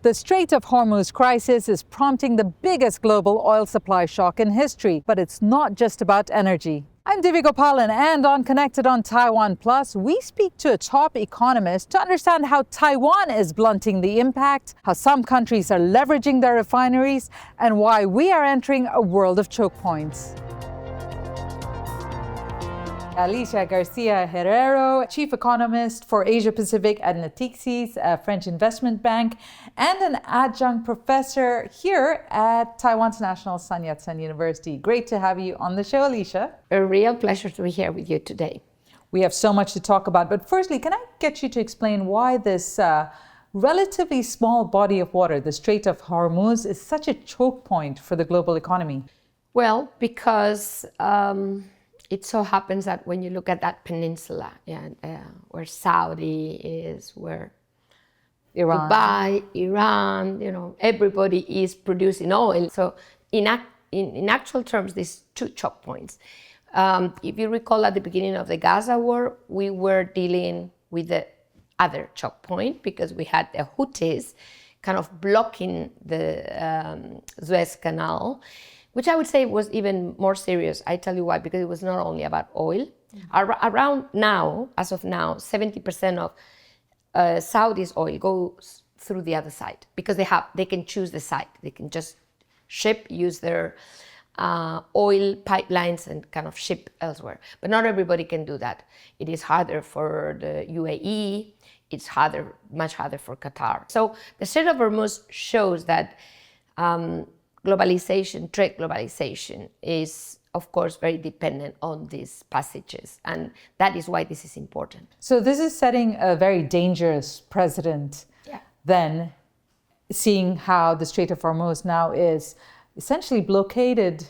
The Strait of Hormuz crisis is prompting the biggest global oil supply shock in history, but it's not just about energy. I'm Divya Gopalan, and on Connected on TaiwanPlus, we speak to a top economist to understand how Taiwan is blunting the impact, how some countries are leveraging their refineries, and why we are entering a world of choke points. Alicia García-Herrero, Chief Economist for Asia Pacific at Natixis, a French investment bank, and an adjunct professor here at Taiwan's National Sun Yat-sen University. Great to have you on the show, Alicia. A real pleasure to be here with you today. We have so much to talk about, but firstly, can I get you to explain why this relatively small body of water, the Strait of Hormuz, is such a choke point for the global economy? Well, because it so happens that when you look at that peninsula, where Saudi is, where Iran. Dubai, Iran, everybody is producing oil. So in actual terms, these two choke points. If you recall at the beginning of the Gaza war, we were dealing with the other choke point because we had the Houthis kind of blocking the Suez Canal, which I would say was even more serious. I tell you why, because it was not only about oil. Around now, as of now, 70% of Saudi's oil goes through the other side because they can choose the site. They can just use their oil pipelines and kind of ship elsewhere. But not everybody can do that. It is harder for the UAE. It's much harder for Qatar. So the Strait of Hormuz shows that trade globalization is, of course, very dependent on these passages. And that is why this is important. So this is setting a very dangerous precedent then, seeing how the Strait of Hormuz now is essentially blockaded,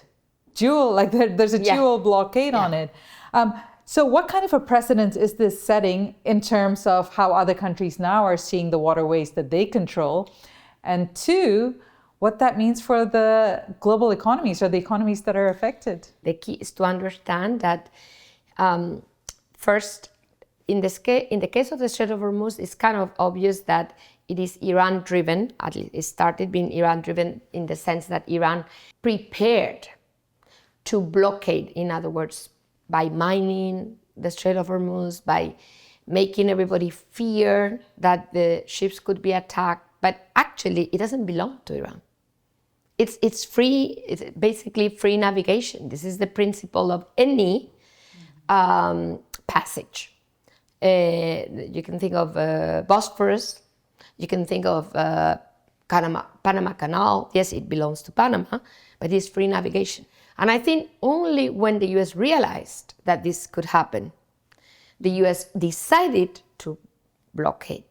there's a dual blockade on it. So what kind of a precedent is this setting in terms of how other countries now are seeing the waterways that they control? And two, what that means for the global economies or the economies that are affected. The key is to understand that first, in the case of the Strait of Hormuz, it's kind of obvious that it is Iran-driven. At least it started being Iran-driven in the sense that Iran prepared to blockade, in other words, by mining the Strait of Hormuz, by making everybody fear that the ships could be attacked. But actually, it doesn't belong to Iran. It's free. It's basically free navigation. This is the principle of any passage. You can think of Bosphorus. You can think of Panama Canal. Yes, it belongs to Panama, but it's free navigation. And I think only when the U.S. realized that this could happen, the U.S. decided to blockade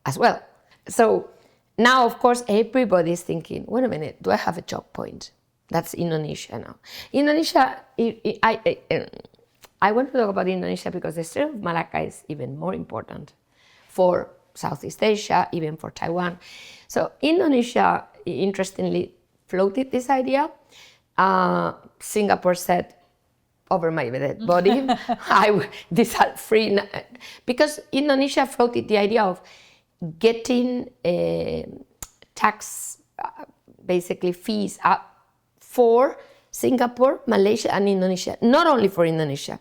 as well. So now, of course, everybody's thinking, wait a minute, do I have a choke point? That's Indonesia now. Indonesia, I want to talk about Indonesia because the Strait of Malacca is even more important for Southeast Asia, even for Taiwan. So Indonesia, interestingly, floated this idea. Singapore said, over my dead body, these are free. Because Indonesia floated the idea of getting tax, basically fees up for Singapore, Malaysia, and Indonesia. Not only for Indonesia,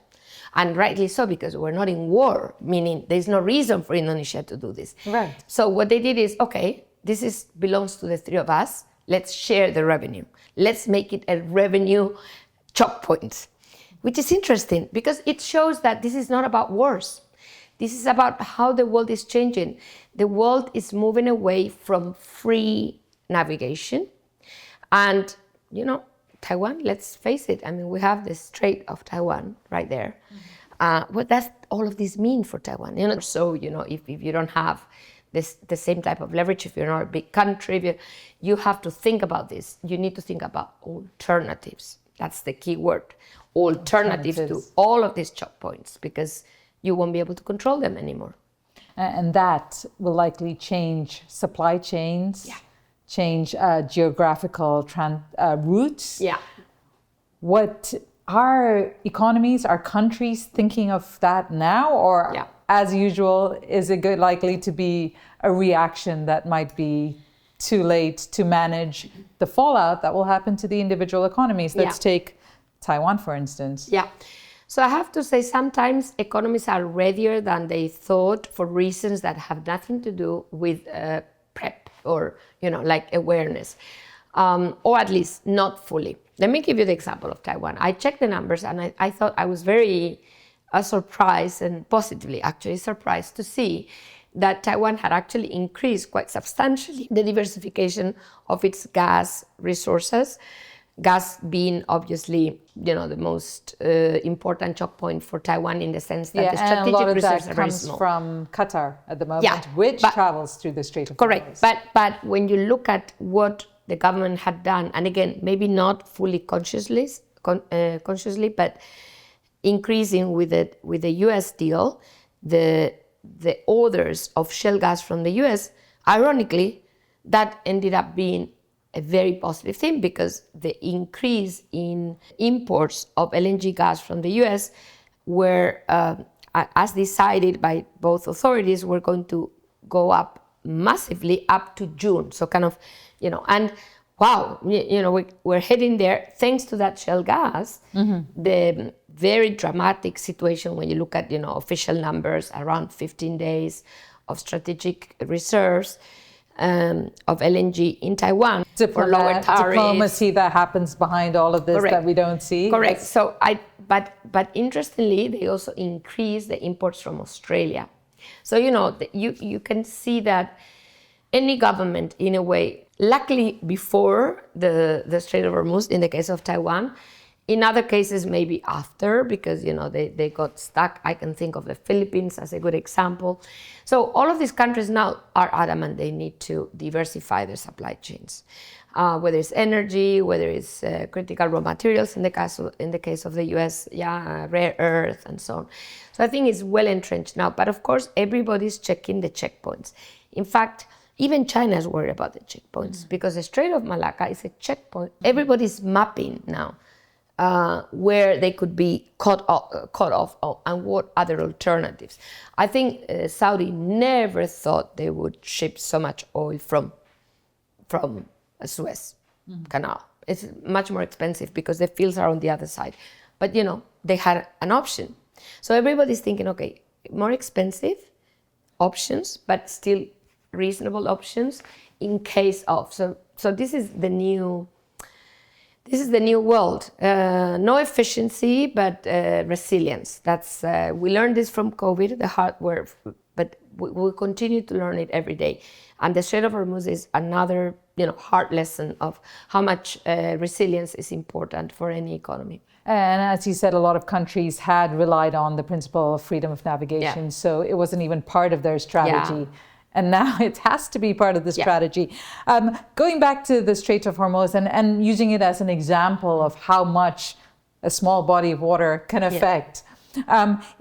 and rightly so, because we're not in war, meaning there's no reason for Indonesia to do this. Right. So what they did is, okay, this belongs to the three of us. Let's share the revenue. Let's make it a revenue choke point, which is interesting because it shows that this is not about wars. This is about how the world is changing. The world is moving away from free navigation. And, Taiwan, let's face it, we have the Strait of Taiwan right there. What does all of this mean for Taiwan? So, if you don't have the same type of leverage, if you're not a big country, you have to think about this. You need to think about alternatives. That's the key word. Alternatives to all of these choke points, because you won't be able to control them anymore. And that will likely change supply chains, change geographical routes. Yeah. What are economies, are countries thinking of that now? Or as usual, is it likely to be a reaction that might be too late to manage the fallout that will happen to the individual economies. Let's take Taiwan, for instance. Yeah. So I have to say sometimes economies are readier than they thought for reasons that have nothing to do with prep or, like awareness, or at least not fully. Let me give you the example of Taiwan. I checked the numbers and I thought I was very surprised, and positively actually surprised, to see that Taiwan had actually increased quite substantially the diversification of its gas resources. Gas being obviously, the most important choke point for Taiwan, in the sense that the strategic and a lot of reserves that are very comes small. from Qatar at the moment, which travels through the Strait of Hormuz. Correct, but when you look at what the government had done, and again, maybe not fully consciously, but increasing with the U.S. deal, the orders of shale gas from the U.S., ironically, that ended up being a very positive thing, because the increase in imports of LNG gas from the US were, as decided by both authorities, were going to go up massively up to June. So kind of, and wow, we're heading there thanks to that shale gas. The very dramatic situation when you look at, official numbers, around 15 days of strategic reserves of LNG in Taiwan for lower tariffs. Diplomacy that happens behind all of this that we don't see. Correct. So but interestingly, they also increased the imports from Australia. So you can see that any government, in a way, luckily before the Strait of Hormuz, in the case of Taiwan. In other cases, maybe after, because they got stuck. I can think of the Philippines as a good example. So all of these countries now are adamant they need to diversify their supply chains, whether it's energy, whether it's critical raw materials. In the case of the U.S., rare earth and so on. So I think it's well entrenched now. But of course, everybody's checking the checkpoints. In fact, even China is worried about the checkpoints, because the Strait of Malacca is a checkpoint. Everybody's mapping now where they could be cut off and what other alternatives. I think Saudi never thought they would ship so much oil from Suez Canal. It's much more expensive because the fields are on the other side. But they had an option. So everybody's thinking, okay, more expensive options, but still reasonable options in case of. So this is the new world. No efficiency, but resilience. That's we learned this from COVID, the hard work, but we'll continue to learn it every day. And the Strait of Hormuz is another, hard lesson of how much resilience is important for any economy. And as you said, a lot of countries had relied on the principle of freedom of navigation, so it wasn't even part of their strategy. And now it has to be part of the strategy. Going back to the Strait of Hormuz and using it as an example of how much a small body of water can affect.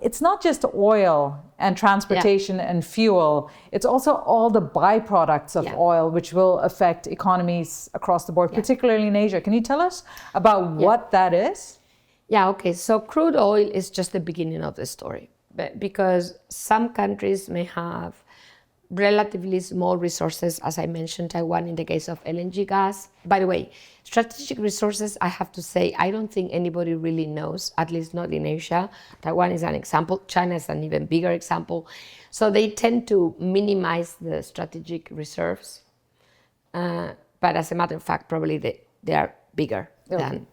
It's not just oil and transportation and fuel. It's also all the byproducts of oil, which will affect economies across the board, particularly in Asia. Can you tell us about what that is? Yeah, okay. So crude oil is just the beginning of the story, because some countries may have relatively small resources, as I mentioned, Taiwan in the case of LNG gas. By the way, strategic resources, I have to say, I don't think anybody really knows, at least not in Asia. Taiwan is an example. China is an even bigger example. So they tend to minimize the strategic reserves. But as a matter of fact, probably they are bigger than,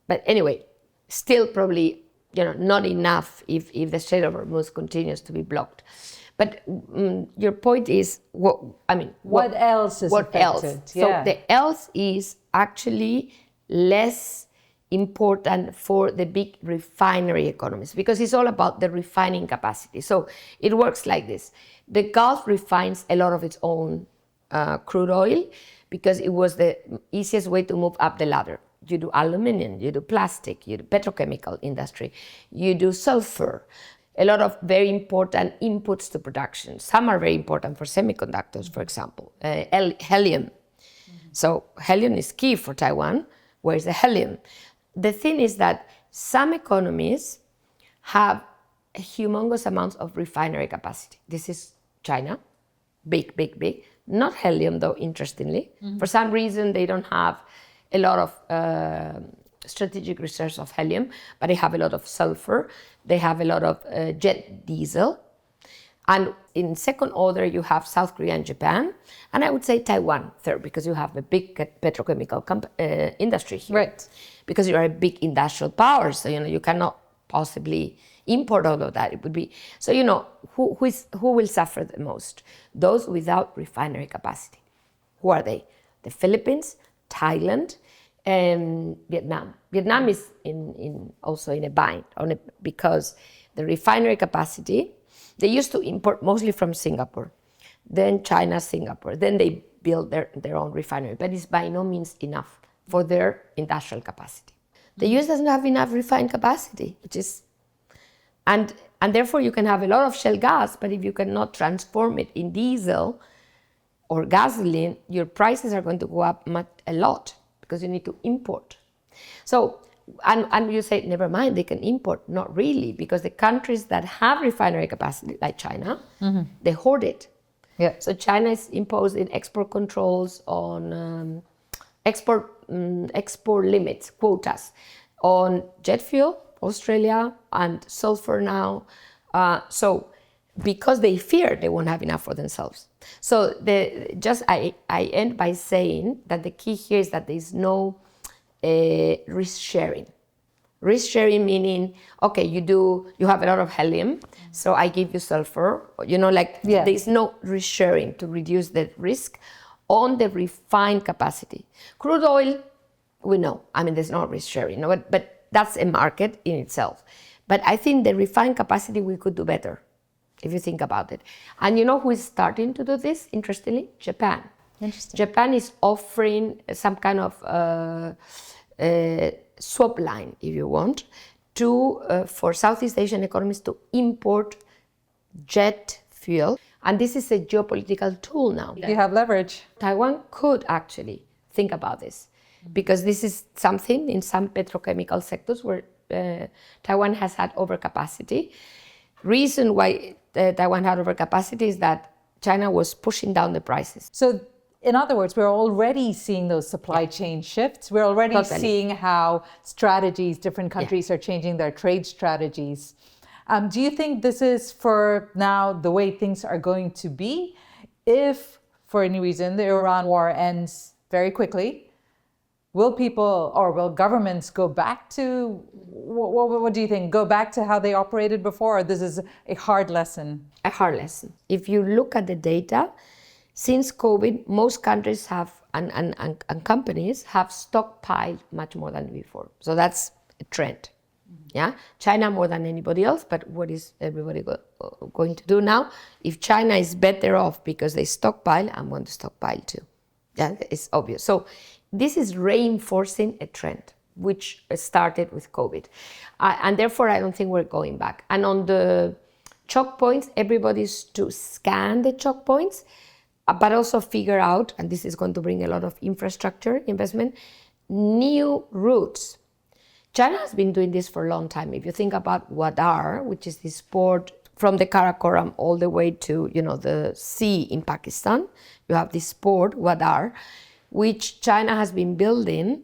But anyway, still probably, not enough if the Strait of Hormuz continues to be blocked. But your point is, what else is affected? So the else is actually less important for the big refinery economies, because it's all about the refining capacity. So it works like this. The Gulf refines a lot of its own crude oil because it was the easiest way to move up the ladder. You do aluminum, you do plastic, you do petrochemical industry, you do sulfur. A lot of very important inputs to production. Some are very important for semiconductors, for example, helium. So helium is key for Taiwan. Where's the helium? The thing is that some economies have humongous amounts of refinery capacity. This is China, big. not helium though, interestingly. For some reason, they don't have a lot of strategic reserves of helium, but they have a lot of sulfur. They have a lot of jet diesel. And in second order, you have South Korea and Japan. And I would say Taiwan third, because you have a big petrochemical industry here. Right. Because you are a big industrial power. So, you cannot possibly import all of that. It would be, so, who will suffer the most? Those without refinery capacity. Who are they? The Philippines, Thailand, and Vietnam. Vietnam is also in a bind because the refinery capacity, they used to import mostly from Singapore, then China, Singapore. Then they build their own refinery, but it's by no means enough for their industrial capacity. The US doesn't have enough refined capacity, and therefore you can have a lot of shale gas, but if you cannot transform it in diesel or gasoline, your prices are going to go up a lot because you need to import. So, and you say, never mind, they can import. Not really, because the countries that have refinery capacity, like China, they hoard it. Yeah. So China is imposing export controls on export limits, quotas, on jet fuel, Australia, and sulfur now. So because they fear they won't have enough for themselves. So I end by saying that the key here is that there is no risk sharing. Risk sharing meaning, okay, you have a lot of helium, so I give you sulfur. There is no risk sharing to reduce the risk on the refined capacity. Crude oil, we know. There's no risk sharing, but that's a market in itself. But I think the refined capacity we could do better, if you think about it. And who is starting to do this, interestingly? Japan. Interesting. Japan is offering some kind of swap line, if you want, for Southeast Asian economies to import jet fuel. And this is a geopolitical tool now. You have leverage. Taiwan could actually think about this, because this is something in some petrochemical sectors where Taiwan has had overcapacity. Reason why Taiwan had overcapacity is that China was pushing down the prices. So, in other words, we're already seeing those supply chain shifts. We're already seeing how different countries are changing their trade strategies. Do you think this is for now the way things are going to be? If, for any reason, the Iran war ends very quickly, will people or will governments go back to, what do you think, go back to how they operated before? Or this is a hard lesson? A hard lesson. If you look at the data, since COVID, most countries have and companies have stockpiled much more than before. So that's a trend. Yeah, China more than anybody else. But what is everybody going to do now? If China is better off because they stockpile, I'm going to stockpile too. Yeah, it's obvious. So this is reinforcing a trend which started with COVID, and therefore I don't think we're going back. And on the choke points, everybody's to scan the choke points, but also figure out, and this is going to bring a lot of infrastructure investment, new routes. China has been doing this for a long time. If you think about Wadar, which is this port from the Karakoram all the way to the sea in Pakistan, you have this port, Wadar, which China has been building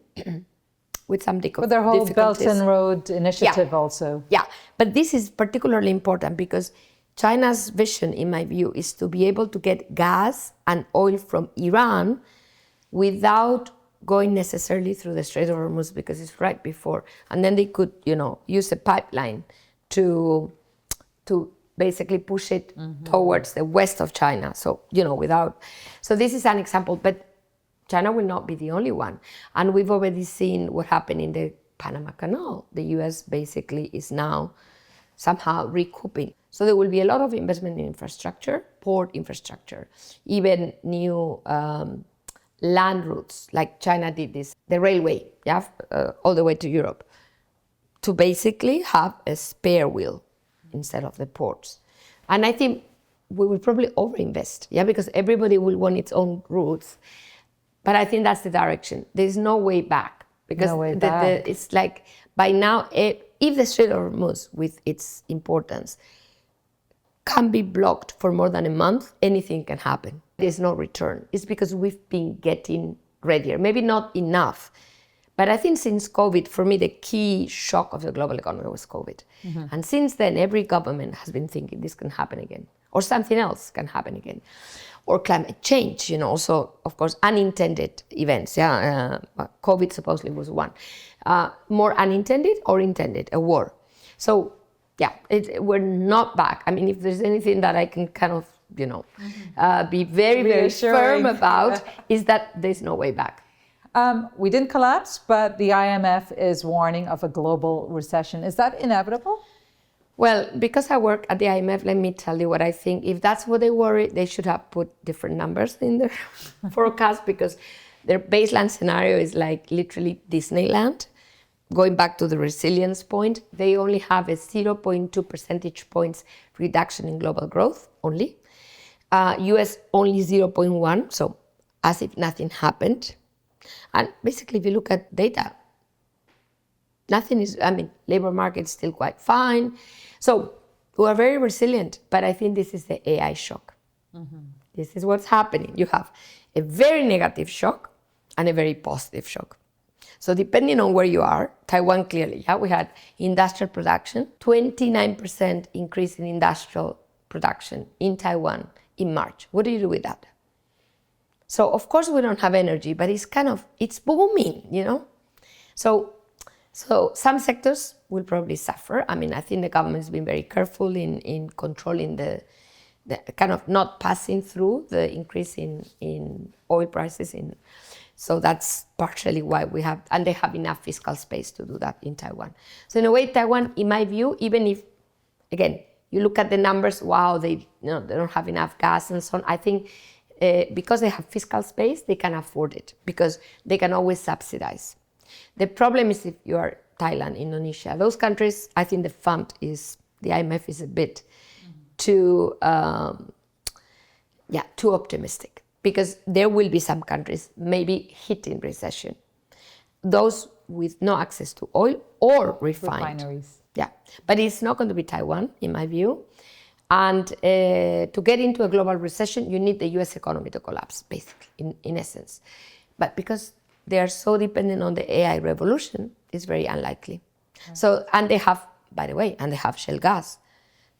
with some difficulties. With their whole Belt and Road initiative also. Yeah, but this is particularly important because China's vision, in my view, is to be able to get gas and oil from Iran without going necessarily through the Strait of Hormuz, because it's right before. And then they could, use a pipeline to basically push it towards the west of China. So, So this is an example, but China will not be the only one. And we've already seen what happened in the Panama Canal. The US basically is now somehow recouping. So there will be a lot of investment in infrastructure, port infrastructure, even new land routes, like China did this, the railway, all the way to Europe, to basically have a spare wheel instead of the ports. And I think we will probably overinvest, because everybody will want its own routes. But I think that's the direction. There's no way back, because it's like by now, if the Strait of Hormuz, with its importance, can be blocked for more than a month, anything can happen. there's no return. It's because we've been getting readier, maybe not enough. But I think since COVID, for me, the key shock of the global economy was COVID. And since then, every government has been thinking this can happen again, or something else can happen again, or climate change, also, of course, unintended events. COVID supposedly was one. More unintended or intended, a war. So, we're not back. I mean, if there's anything that I can kind of, be very, very firm about, is that there's no way back. We didn't collapse, but the IMF is warning of a global recession. Is that inevitable? Well, because I work at the IMF, let me tell you what I think. If that's what they worry, they should have put different numbers in their forecast, because their baseline scenario is like literally Disneyland. Going back to the resilience point, they only have a 0.2 percentage points reduction in global growth only. US only 0.1, so as if nothing happened. And basically, if you look at data, labor market is still quite fine. So we are very resilient, but I think this is the AI shock. This is what's happening. You have a very negative shock and a very positive shock. So depending on where you are, Taiwan clearly, we had industrial production, 29% increase in industrial production in Taiwan in March. What do you do with that? So of course we don't have energy, but it's booming, So some sectors will probably suffer. I think the government has been very careful in controlling the kind of not passing through the increase in oil prices. So that's partially why we have, and they have enough fiscal space to do that in Taiwan. So in a way, Taiwan, in my view, even if, again, you look at the numbers, they don't have enough gas and so on, I think because they have fiscal space, they can afford it, because they can always subsidize. The problem is if you are Thailand, Indonesia, those countries, I think the IMF is a bit too optimistic, because there will be some countries maybe hitting recession. Those with no access to oil or refineries. Yeah, but it's not going to be Taiwan, in my view. And to get into a global recession, you need the US economy to collapse, basically, in essence. But because they are so dependent on the AI revolution, it's very unlikely. Right. So, and they have, by the way, shale gas.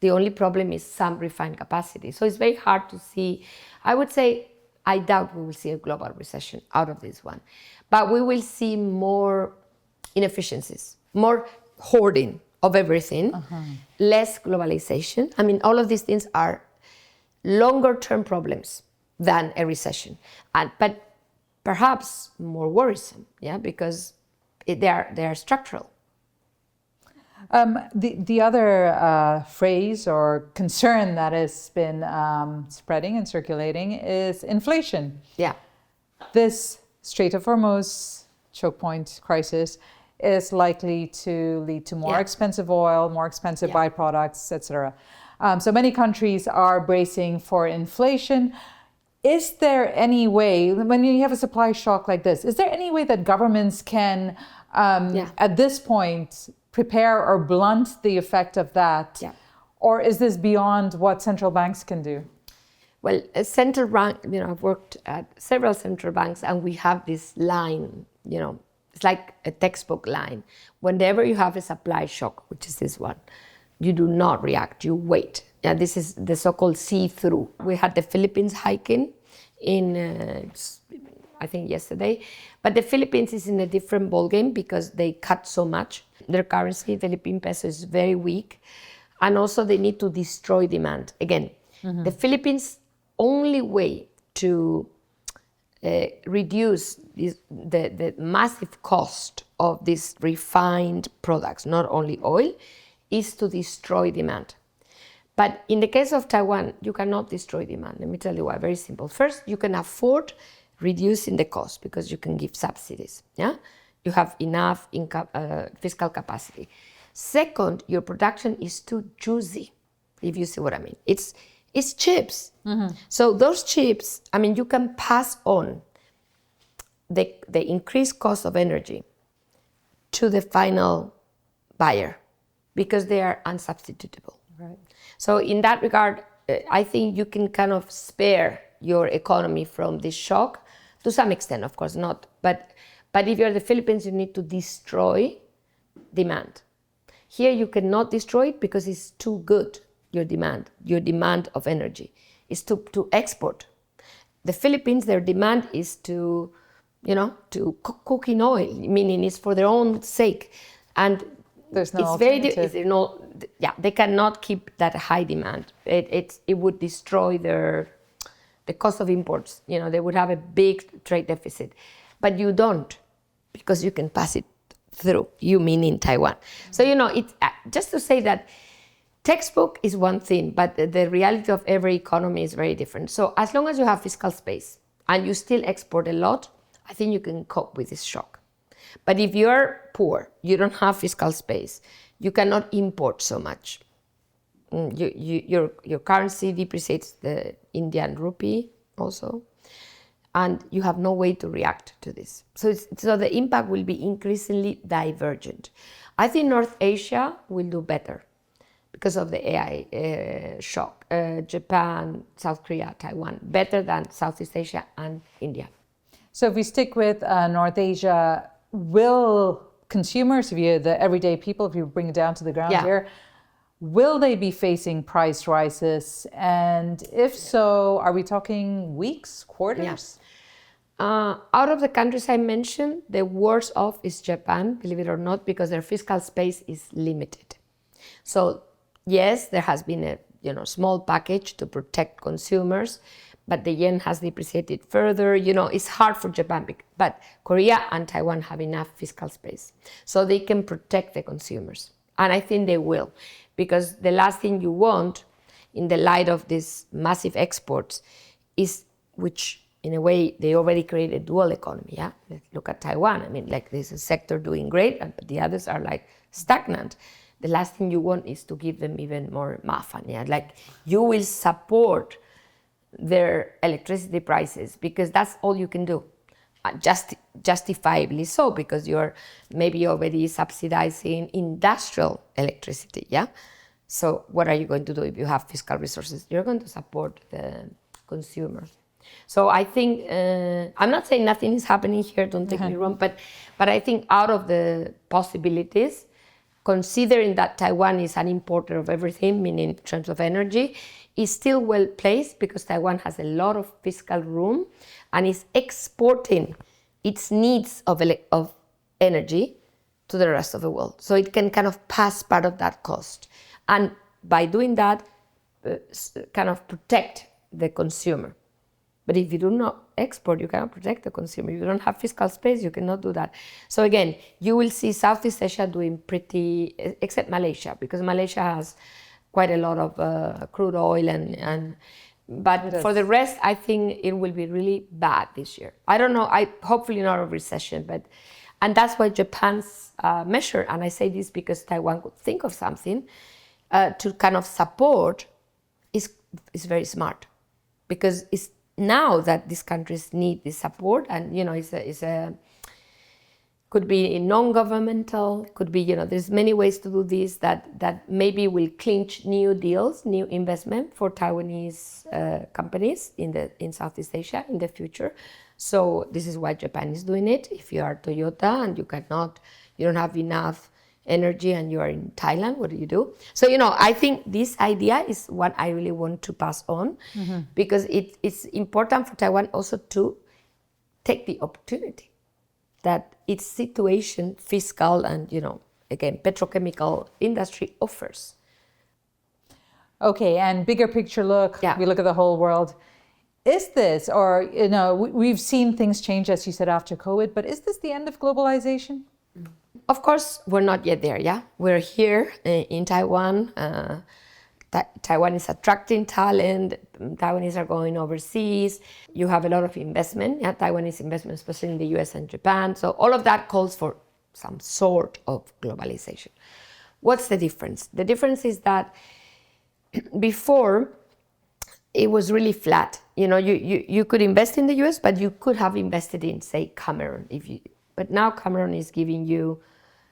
The only problem is some refined capacity. So it's very hard to see. I would say, I doubt we will see a global recession out of this one. But we will see more inefficiencies, more hoarding of everything, less globalization. All of these things are longer-term problems than a recession, but perhaps more worrisome, because they are structural. The other phrase or concern that has been spreading and circulating is inflation. Yeah. This Strait of Hormuz choke point crisis is likely to lead to more expensive oil, more expensive byproducts, etc. So many countries are bracing for inflation. Is there any way, when you have a supply shock like this, is there any way that governments can, at this point, prepare or blunt the effect of that? Yeah. Or is this beyond what central banks can do? Well, a central bank, I've worked at several central banks, and we have this line, it's like a textbook line. Whenever you have a supply shock, which is this one, you do not react, you wait. Yeah, this is the so-called see-through. We had the Philippines hiking in, I think yesterday, but the Philippines is in a different ballgame because they cut so much. Their currency, Philippine peso, is very weak, and also they need to destroy demand. Again, the Philippines' only way to reduce the massive cost of these refined products, not only oil, is to destroy demand. But in the case of Taiwan, you cannot destroy demand. Let me tell you why. Very simple. First, you can afford reducing the cost because you can give subsidies. Yeah, you have enough fiscal capacity. Second, your production is too juicy, if you see what I mean. It's chips. So those chips, you can pass on the increased cost of energy to the final buyer because they are unsubstitutable. Right. So in that regard, I think you can kind of spare, your economy from this shock, to some extent, of course not. But if you're the Philippines, you need to destroy demand. Here you cannot destroy it because it's too good, your demand of energy is to export. The Philippines, their demand is to cook in oil, meaning it's for their own sake. And there's no alternative. They cannot keep that high demand. It would destroy the cost of imports. They would have a big trade deficit. But you don't, because you can pass it through, you mean in Taiwan. So, it's just to say that textbook is one thing, but the reality of every economy is very different. So as long as you have fiscal space and you still export a lot, I think you can cope with this shock. But if you're poor, you don't have fiscal space, you cannot import so much. Your currency depreciates, the Indian rupee also, and you have no way to react to this. So the impact will be increasingly divergent. I think North Asia will do better because of the AI shock. Japan, South Korea, Taiwan, better than Southeast Asia and India. So if we stick with North Asia, will consumers, the everyday people, if you bring it down to the ground here, will they be facing price rises? And if so, are we talking weeks, quarters? Out of the countries I mentioned, the worst off is Japan, believe it or not, because their fiscal space is limited. So yes, there has been a small package to protect consumers, but the yen has depreciated further. It's hard for Japan, but Korea and Taiwan have enough fiscal space, so they can protect the consumers. And I think they will, because the last thing you want, in the light of these massive exports, is, which in a way they already created a dual economy. Yeah, let's look at Taiwan. I mean, there's a sector doing great, but the others are stagnant. The last thing you want is to give them even more mafan. Yeah, you will support their electricity prices because that's all you can do, justifiably so, because you're maybe already subsidizing industrial electricity. Yeah, so what are you going to do if you have fiscal resources? You're going to support the consumers. So I think I'm not saying nothing is happening here, don't take me wrong, but I think out of the possibilities, considering that Taiwan is an importer of everything, meaning in terms of energy, is still well placed because Taiwan has a lot of fiscal room and is exporting its needs of energy to the rest of the world. So it can kind of pass part of that cost. And by doing that, kind of protect the consumer. But if you do not export, you cannot protect the consumer. If you don't have fiscal space, you cannot do that. So again, you will see Southeast Asia doing pretty, except Malaysia, because Malaysia has quite a lot of crude oil but for the rest, I think it will be really bad this year. I don't know, hopefully not a recession, and that's why Japan's measure, and I say this because Taiwan could think of something to kind of support, is very smart, because it's now that these countries need this support, and could be non-governmental, could be, there's many ways to do this that maybe will clinch new deals, new investment for Taiwanese companies in Southeast Asia in the future. So this is why Japan is doing it. If you are Toyota and you don't have enough energy and you are in Thailand, what do you do? So, I think this idea is what I really want to pass on, because it's important for Taiwan also to take the opportunity that its situation, fiscal and, again, petrochemical industry offers. Okay, and bigger picture look, we look at the whole world. Is this, or, we've seen things change, as you said, after COVID, but is this the end of globalization? Of course, we're not yet there, yeah? We're here in Taiwan. Taiwan is attracting talent. Taiwanese are going overseas. You have a lot of investment, Taiwanese investment, especially in the US and Japan. So all of that calls for some sort of globalization. What's the difference? The difference is that before, it was really flat. You could invest in the US, but you could have invested in, say, Cameroon. But now Cameroon is giving you,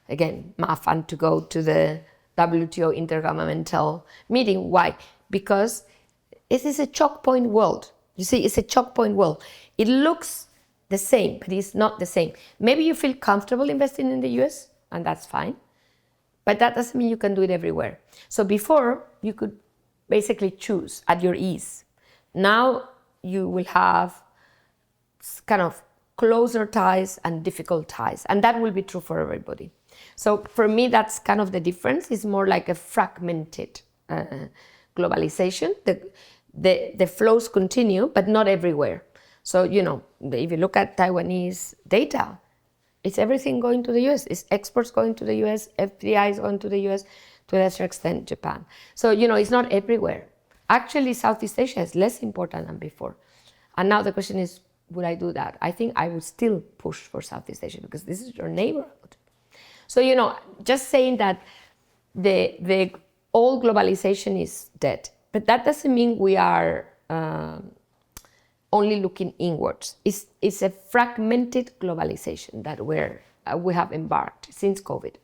again, mafan to go to the WTO intergovernmental meeting. Why? Because it is a choke point world. You see, it's a choke point wall. It looks the same, but it's not the same. Maybe you feel comfortable investing in the US, and that's fine. But that doesn't mean you can do it everywhere. So before, you could basically choose at your ease. Now you will have kind of closer ties and difficult ties, and that will be true for everybody. So for me, that's kind of the difference. It's more like a fragmented globalization. The flows continue, but not everywhere. So, if you look at Taiwanese data, it's everything going to the US. It's exports going to the US, FDIs going to the US, to a lesser extent, Japan. So, it's not everywhere. Actually, Southeast Asia is less important than before. And now the question is, would I do that? I think I would still push for Southeast Asia because this is your neighborhood. So, just saying that the old globalization is dead, but that doesn't mean we are only looking inwards. It's a fragmented globalization that we have embarked since COVID.